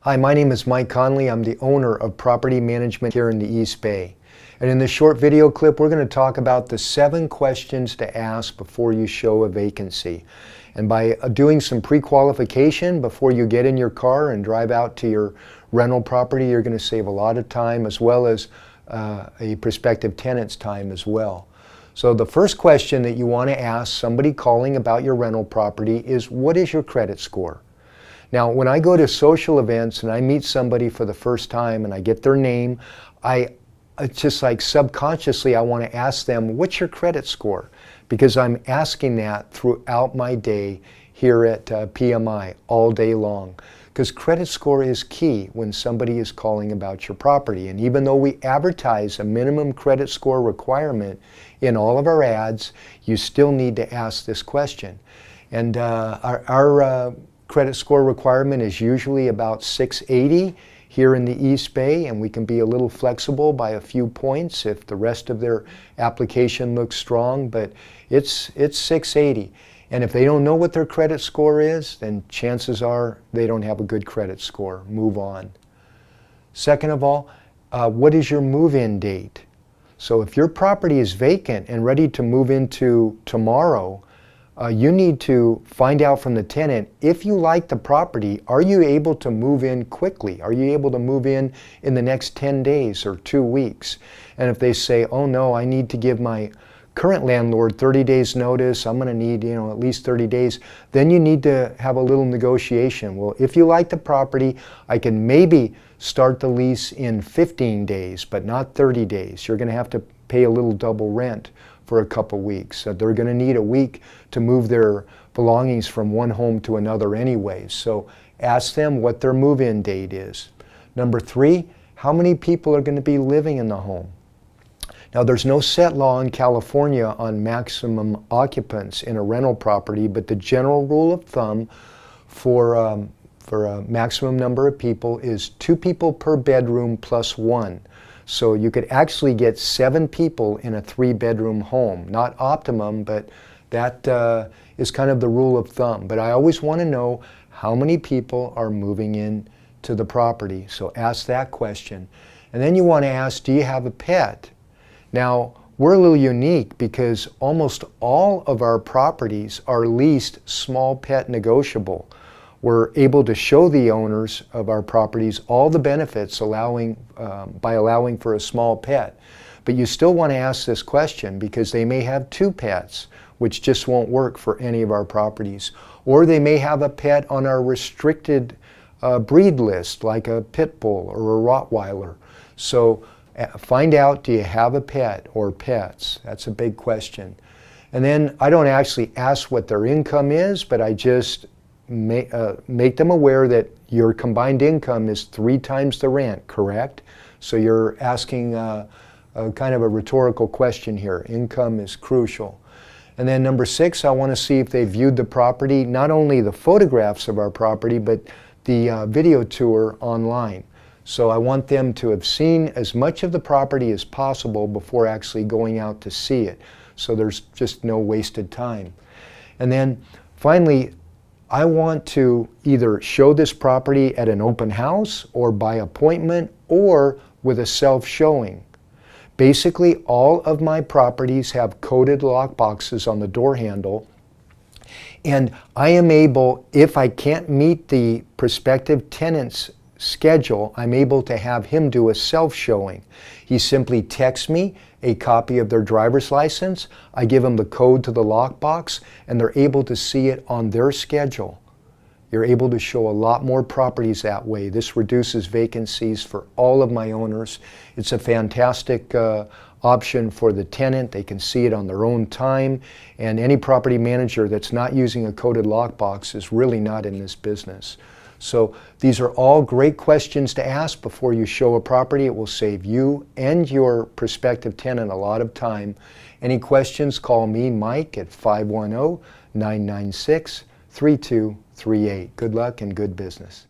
Hi, my name is Mike Conley. I'm the owner of Property Management here in the East Bay. And in this short video clip, we're going to talk about the 7 questions to ask before you show a vacancy. And by doing some pre-qualification before you get in your car and drive out to your rental property, you're going to save a lot of time as well as a prospective tenant's time as well. So the first question that you want to ask somebody calling about your rental property is, what is your credit score? Now, when I go to social events and I meet somebody for the first time and I get their name, it's just like subconsciously I want to ask them, what's your credit score? Because I'm asking that throughout my day here at PMI all day long. Because credit score is key when somebody is calling about your property. And even though we advertise a minimum credit score requirement in all of our ads, you still need to ask this question. And our credit score requirement is usually about 680 here in the East Bay, and we can be a little flexible by a few points if the rest of their application looks strong, but it's 680. And if they don't know what their credit score is, then chances are they don't have a good credit score. Move on. Second of all, what is your move-in date? So if your property is vacant and ready to move into tomorrow, you need to find out from the tenant, if you like the property, are you able to move in quickly? Are you able to move in the next 10 days or 2 weeks? And if they say, oh no, I need to give my current landlord 30 days notice, I'm going to need at least 30 days, then you need to have a little negotiation. Well, if you like the property, I can maybe start the lease in 15 days, but not 30 days. You're going to have to pay a little double rent for a couple weeks. They're going to need a week to move their belongings from one home to another anyways. So ask them what their move-in date is. Number 3, how many people are going to be living in the home? Now, there's no set law in California on maximum occupants in a rental property, but the general rule of thumb for a maximum number of people is 2 people per bedroom plus 1. So you could actually get 7 people in a 3-bedroom home. Not optimum, but that is kind of the rule of thumb. But I always want to know how many people are moving in to the property. So ask that question. And then you want to ask, do you have a pet? Now, we're a little unique because almost all of our properties are leased small pet negotiable. We're able to show the owners of our properties all the benefits by allowing for a small pet. But you still want to ask this question because they may have 2 pets, which just won't work for any of our properties. Or they may have a pet on our restricted breed list, like a pit bull or a Rottweiler. So find out, do you have a pet or pets? That's a big question. And then I don't actually ask what their income is, but I just make them aware that your combined income is 3 times the rent, correct? So you're asking kind of a rhetorical question here. Income is crucial. And then number 6, I want to see if they viewed the property, not only the photographs of our property, but the video tour online. So I want them to have seen as much of the property as possible before actually going out to see it. So there's just no wasted time. And then finally, I want to either show this property at an open house or by appointment or with a self-showing. Basically, all of my properties have coded lock boxes on the door handle, and I am able, if I can't meet the prospective tenant's schedule, I'm able to have him do a self-showing. He simply texts me a copy of their driver's license, I give them the code to the lockbox, and they're able to see it on their schedule. You're able to show a lot more properties that way. This reduces vacancies for all of my owners. It's a fantastic option for the tenant. They can see it on their own time, and any property manager that's not using a coded lockbox is really not in this business. So these are all great questions to ask before you show a property. It will save you and your prospective tenant a lot of time. Any questions, call me, Mike, at 510-996-3238. Good luck and good business.